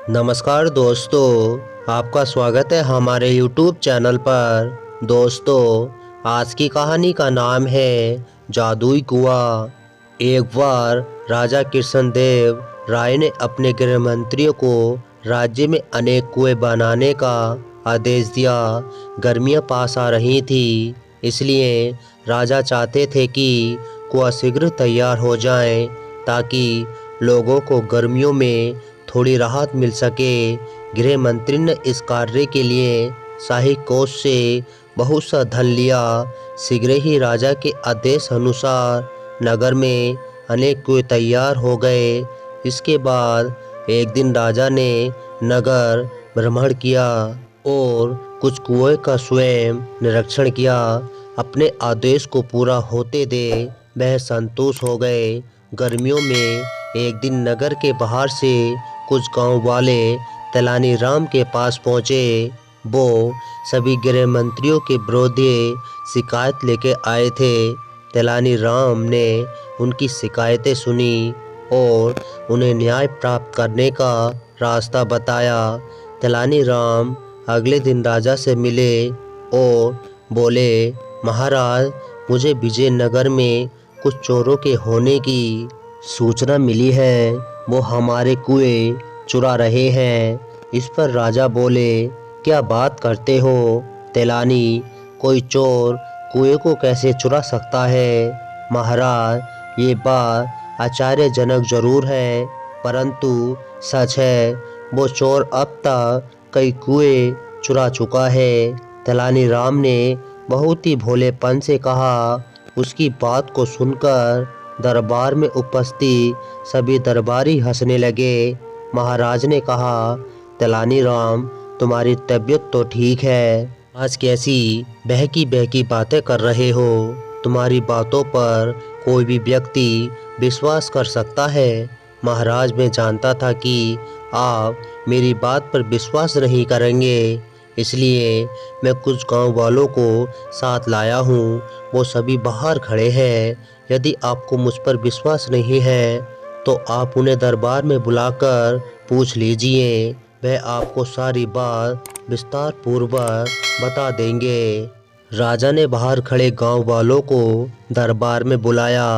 नमस्कार दोस्तों, आपका स्वागत है हमारे YouTube चैनल पर। दोस्तों, आज की कहानी का नाम है जादुई कुआं। एक बार राजा कृष्णदेव राय ने अपने गृह मंत्रियों को राज्य में अनेक कुएं बनाने का आदेश दिया। गर्मियां पास आ रही थी, इसलिए राजा चाहते थे कि कुआं शीघ्र तैयार हो जाए ताकि लोगों को गर्मियों में थोड़ी राहत मिल सके। गृह मंत्री ने इस कार्य के लिए शाही कोष से बहुत सा धन लिया। शीघ्र ही राजा के आदेश अनुसार नगर में अनेक कुएं तैयार हो गए। इसके बाद एक दिन राजा ने नगर भ्रमण किया और कुछ कुएं का स्वयं निरीक्षण किया। अपने आदेश को पूरा होते दे वह संतुष्ट हो गए। गर्मियों में एक दिन नगर के बाहर से कुछ गांव वाले तेलानी राम के पास पहुंचे। वो सभी गृह मंत्रियों के विरुद्ध शिकायत लेके आए थे। तेलानी राम ने उनकी शिकायतें सुनी और उन्हें न्याय प्राप्त करने का रास्ता बताया। तेलानी राम अगले दिन राजा से मिले और बोले, महाराज, मुझे विजयनगर में कुछ चोरों के होने की सूचना मिली है। वो हमारे कुएं चुरा रहे हैं। इस पर राजा बोले, क्या बात करते हो तेलानी, कोई चोर कुएं को कैसे चुरा सकता है? महाराज, ये बात आश्चर्यजनक जरूर है, परंतु सच है। वो चोर अब तक कई कुएं चुरा चुका है। तेलानी राम ने बहुत ही भोलेपन से कहा। उसकी बात को सुनकर दरबार में उपस्थित सभी दरबारी हंसने लगे। महाराज ने कहा, तेलानी राम, तुम्हारी तबीयत तो ठीक है, आज कैसी बहकी बहकी बातें कर रहे हो? तुम्हारी बातों पर कोई भी व्यक्ति विश्वास कर सकता है। महाराज, मैं जानता था कि आप मेरी बात पर विश्वास नहीं करेंगे, इसलिए मैं कुछ गांव वालों को साथ लाया हूँ। वो सभी बाहर खड़े हैं। यदि आपको मुझ पर विश्वास नहीं है तो आप उन्हें दरबार में बुलाकर पूछ लीजिए। वह आपको सारी बात विस्तार पूर्वक बता देंगे। राजा ने बाहर खड़े गांव वालों को दरबार में बुलाया।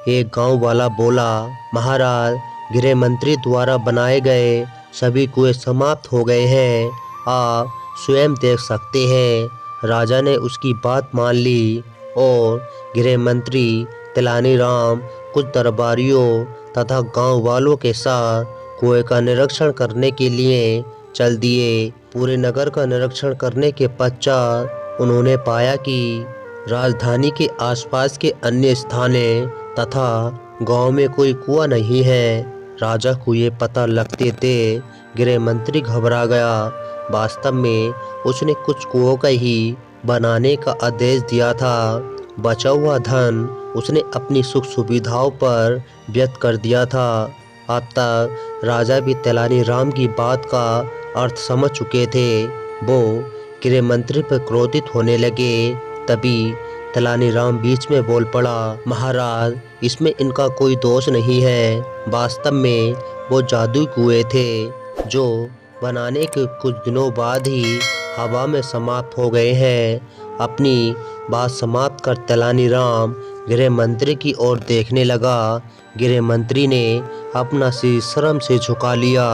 एक गांव वाला बोला, महाराज, गृह मंत्री द्वारा बनाए गए सभी कुएं समाप्त हो गए हैं। आप स्वयं देख सकते हैं। राजा ने उसकी बात मान ली और गृह मंत्री तेलानी राम कुछ दरबारियों तथा गांव वालों के साथ कुएं का निरीक्षण करने के लिए चल दिए। पूरे नगर का निरीक्षण करने के पश्चात उन्होंने पाया कि राजधानी के आसपास के अन्य स्थानों तथा गांव में कोई कुआं नहीं है। राजा को ये पता लगते थे गृह मंत्री घबरा गया। वास्तव में उसने कुछ कुओं का ही बनाने का आदेश दिया था। बचा हुआ धन उसने अपनी सुख सुविधाओं पर व्यर्थ कर दिया था। अब तक राजा भी तेलानी राम की बात का अर्थ समझ चुके थे। वो गृह मंत्री पर क्रोधित होने लगे। तभी तेलानी राम बीच में बोल पड़ा, महाराज, इसमें इनका कोई दोष नहीं है। वास्तव में वो जादुई कुएं थे जो बनाने के कुछ दिनों बाद ही हवा में समाप्त हो गए हैं। अपनी बात समाप्त कर तेलानी राम गृह मंत्री की ओर देखने लगा। गृह मंत्री ने अपना सिर शर्म से झुका लिया।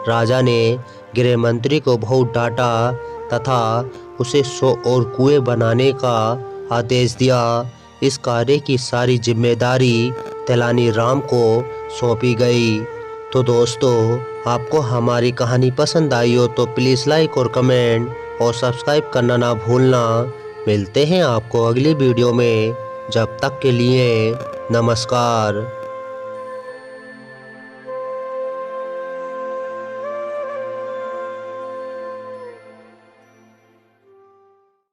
राजा ने गृह मंत्री को बहुत डांटा तथा उसे 100 और कुएं बनाने का आदेश दिया। इस कार्य की सारी जिम्मेदारी तेलानी राम को सौंपी गई। तो दोस्तों, आपको हमारी कहानी पसंद आई हो तो प्लीज़ लाइक और कमेंट और सब्सक्राइब करना ना भूलना। मिलते हैं आपको अगली वीडियो में। जब तक के लिए नमस्कार।